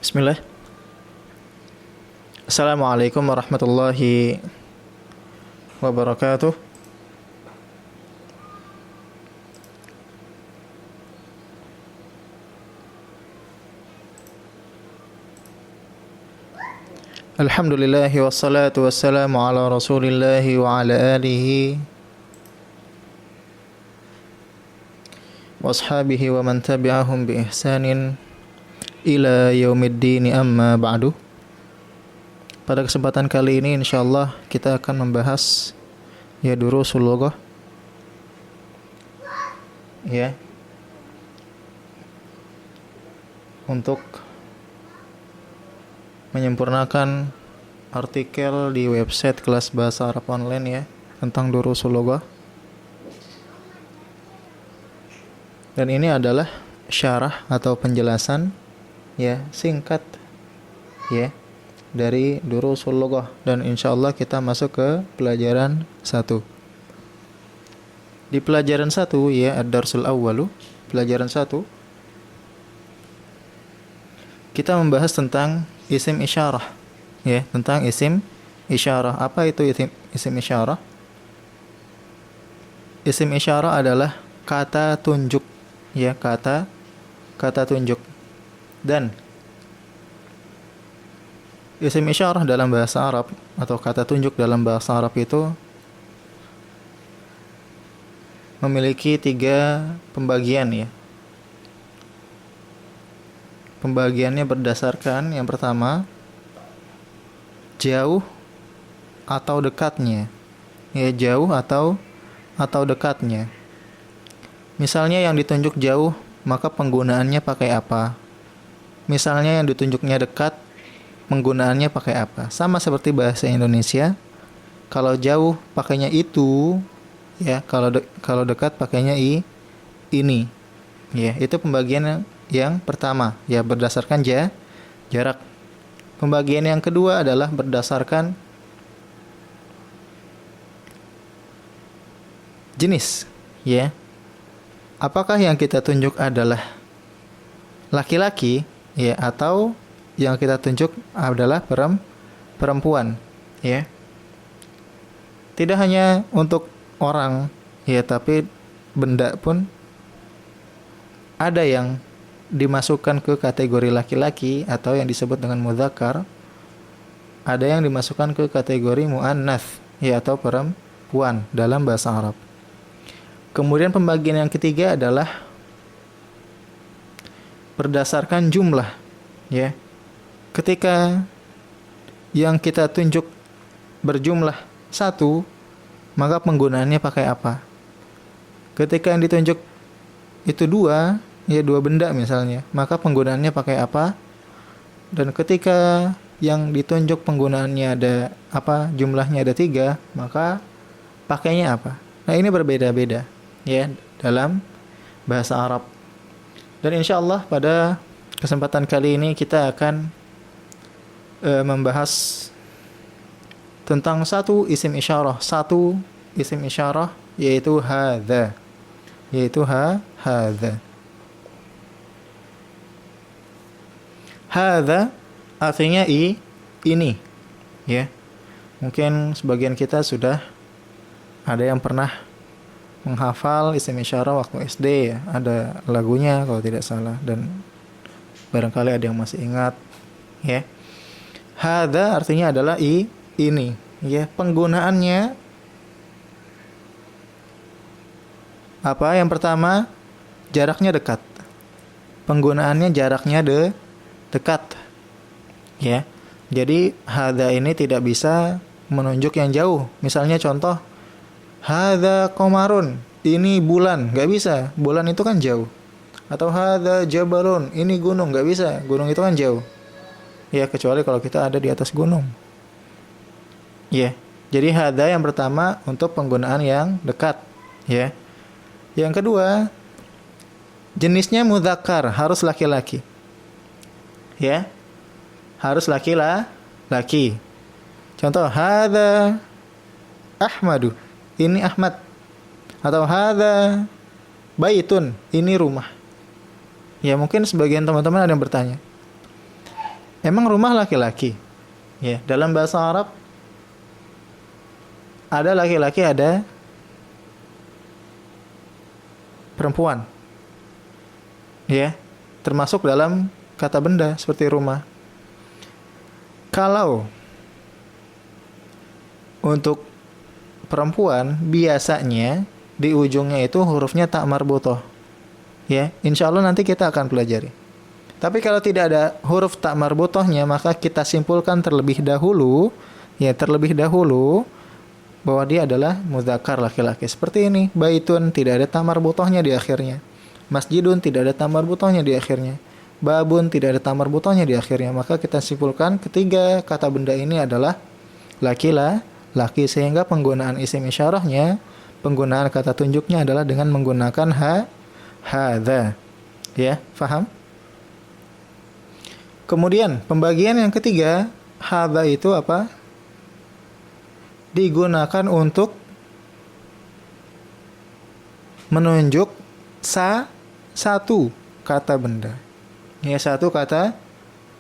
Bismillah. Assalamualaikum warahmatullahi wabarakatuh. Alhamdulillahi wassalatu wassalamu ala rasulillahi wa ala alihi wa ashabihi wa man tabi'ahum bi ihsanin ila yaumiddin, amma ba'du. Pada kesempatan kali ini insyaallah kita akan membahas durusul lughah, untuk menyempurnakan artikel di website kelas bahasa Arab online tentang durusul lughah. Dan ini adalah syarah atau penjelasan singkat dari durusul lughah, dan insyaallah kita masuk ke pelajaran 1. Di pelajaran 1 ad-darsul awwalu, pelajaran 1, kita membahas tentang isim isyarah, tentang isim isyarah. Apa itu isim isyarah? Isim isyarah adalah kata tunjuk, kata tunjuk. Dan isim isyarah dalam bahasa Arab atau kata tunjuk dalam bahasa Arab itu memiliki 3 pembagian. Pembagiannya berdasarkan, yang pertama, jauh atau dekatnya. Jauh atau dekatnya. Misalnya yang ditunjuk jauh, maka penggunaannya pakai apa? Misalnya yang ditunjuknya dekat, penggunaannya pakai apa? Sama seperti bahasa Indonesia. Kalau jauh pakainya itu, kalau dekat pakainya ini. Itu pembagian yang pertama, berdasarkan jarak. Pembagian yang kedua adalah berdasarkan jenis, Apakah yang kita tunjuk adalah laki-laki, atau yang kita tunjuk adalah perempuan, Tidak hanya untuk orang, tapi benda pun ada yang dimasukkan ke kategori laki-laki atau yang disebut dengan mudzakkar. Ada yang dimasukkan ke kategori muannats, atau perempuan dalam bahasa Arab. Kemudian pembagian yang ketiga adalah berdasarkan jumlah, Ketika yang kita tunjuk berjumlah 1, maka penggunaannya pakai apa? Ketika yang ditunjuk itu 2, 2 benda misalnya, maka penggunaannya pakai apa? Dan ketika yang ditunjuk penggunaannya ada apa? Jumlahnya ada 3, maka pakainya apa? Nah, ini berbeda-beda dalam bahasa Arab. Dan insyaallah pada kesempatan kali ini kita akan membahas tentang satu isim isyarah, yaitu hadza, hadza. Hadza artinya ini, Mungkin sebagian kita sudah ada yang pernah menghafal isim isyarah waktu SD, ada lagunya kalau tidak salah, dan barangkali ada yang masih ingat, Hadza artinya adalah ini, Penggunaannya apa? Yang pertama, jaraknya dekat. Penggunaannya jaraknya dekat, Jadi hadza ini tidak bisa menunjuk yang jauh. Misalnya contoh, hadza qamarun, ini bulan, nggak bisa. Bulan itu kan jauh. Atau hadza jabalun, ini gunung, nggak bisa. Gunung itu kan jauh. Kecuali kalau kita ada di atas gunung. Jadi hadza yang pertama untuk penggunaan yang dekat, Yang kedua, jenisnya mudzakkar, harus laki-laki. Harus laki-laki. Contoh, hadza Ahmadu, ini Ahmad. Atau hadza baitun, ini rumah. Mungkin sebagian teman-teman ada yang bertanya, Emang rumah laki-laki? Ya, dalam bahasa Arab ada laki-laki, ada perempuan. Ya, termasuk dalam kata benda seperti rumah. Kalau untuk perempuan biasanya di ujungnya itu hurufnya tak marbutoh. Ya, insya Allah nanti kita akan pelajari. Tapi kalau tidak ada huruf tak marbutohnya, maka kita simpulkan terlebih dahulu, bahwa dia adalah mudzakkar laki-laki. Seperti ini, baitun tidak ada tak marbutohnya di akhirnya. Masjidun tidak ada tak marbutohnya di akhirnya. Babun tidak ada tak marbutohnya di akhirnya. Maka kita simpulkan ketiga kata benda ini adalah laki, sehingga penggunaan isim isyarahnya, penggunaan kata tunjuknya adalah dengan menggunakan hadza. Ya, faham? Kemudian pembagian yang ketiga, hadza itu apa? Digunakan untuk menunjuk satu kata benda. Ya, satu kata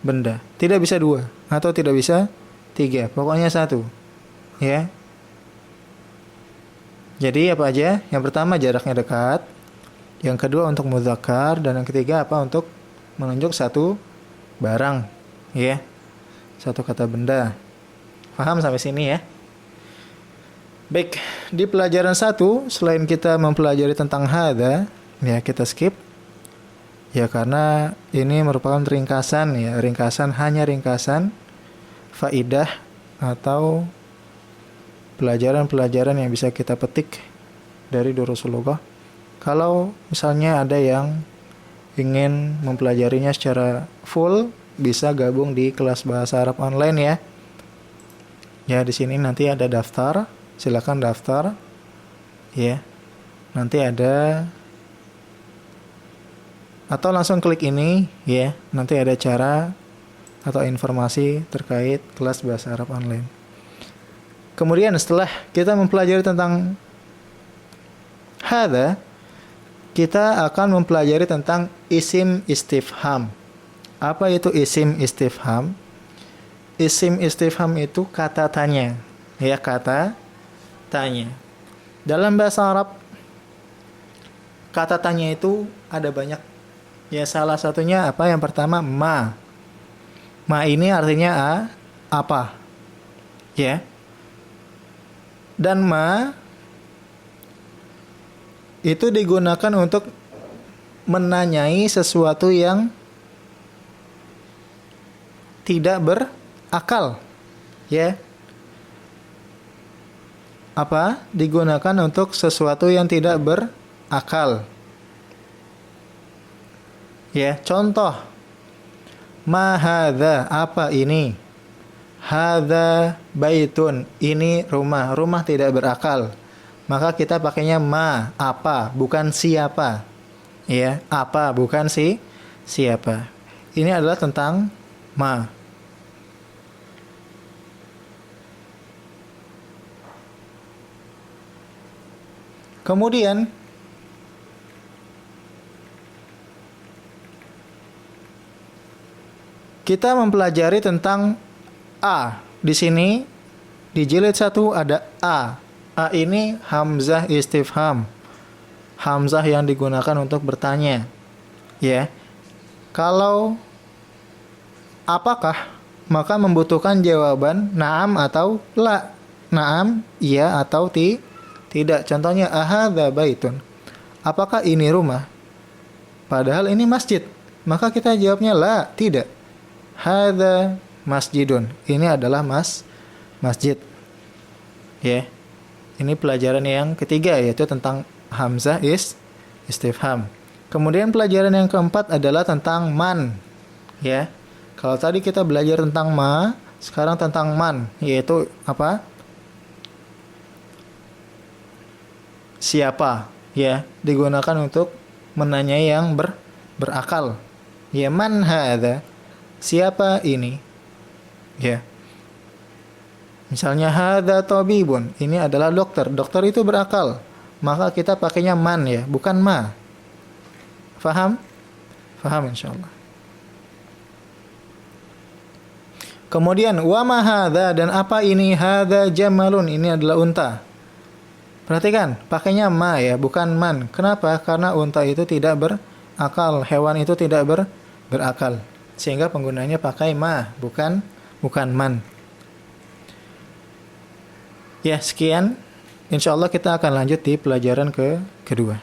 benda. Tidak bisa dua atau tidak bisa tiga. Pokoknya satu. Ya. Jadi apa aja? Yang pertama jaraknya dekat. Yang kedua untuk mudzakkar, dan yang ketiga apa? Untuk menunjuk satu barang, ya, satu kata benda. Paham sampai sini ya? Baik, di pelajaran 1 selain kita mempelajari tentang hadza, ya kita skip. Ya karena ini merupakan ringkasan, ya, hanya ringkasan faidah atau pelajaran-pelajaran yang bisa kita petik dari Durusul Lughah. Kalau misalnya ada yang ingin mempelajarinya secara full, bisa gabung di kelas bahasa Arab online ya. Ya, di sini nanti ada daftar, silakan daftar. Ya. Nanti ada, atau langsung klik ini ya. Nanti ada cara atau informasi terkait kelas bahasa Arab online. Kemudian setelah kita mempelajari tentang hadza, kita akan mempelajari tentang isim istifham. Apa itu isim istifham? Isim istifham itu kata tanya. Ya, kata tanya. Dalam bahasa Arab, kata tanya itu ada banyak. Ya, salah satunya apa? Yang pertama, ma. Ma ini artinya apa? Ya. Dan ma itu digunakan untuk menanyai sesuatu yang tidak berakal. Ya. Apa? Digunakan untuk sesuatu yang tidak berakal. Ya, contoh. Ma hadza, apa ini? Hadza baitun, ini rumah. Rumah tidak berakal. Maka kita pakainya ma, apa, bukan siapa. Ya, apa, bukan siapa. Ini adalah tentang ma. Kemudian kita mempelajari tentang a. Di sini di jilid 1 ada a. A ini hamzah istifham. Hamzah yang digunakan untuk bertanya. Ya. Kalau apakah, maka membutuhkan jawaban na'am atau la. Na'am, iya atau tidak. Contohnya ahadza baitun. Apakah ini rumah? Padahal ini masjid. Maka kita jawabnya la, tidak. Hadza masjidun. Ini adalah masjid. Ya. Ini pelajaran yang ketiga, yaitu tentang hamzah istifham. Kemudian pelajaran yang keempat adalah tentang man. Ya. Kalau tadi kita belajar tentang ma, sekarang tentang man, yaitu apa? Siapa? Ya, digunakan untuk menanyai yang berakal. Ya, man hadza? Siapa ini? Ya. Misalnya hadza tabibun, ini adalah dokter. Dokter itu berakal. Maka kita pakainya man ya, bukan ma. Faham? Faham insyaallah. Kemudian wa ma hadza, dan apa ini? Hadza jamalun, ini adalah unta. Perhatikan, pakainya ma ya, bukan man. Kenapa? Karena unta itu tidak berakal, hewan itu tidak berakal. Sehingga penggunaannya pakai ma, bukan man. Ya, sekian. Insyaallah kita akan lanjut di pelajaran kedua.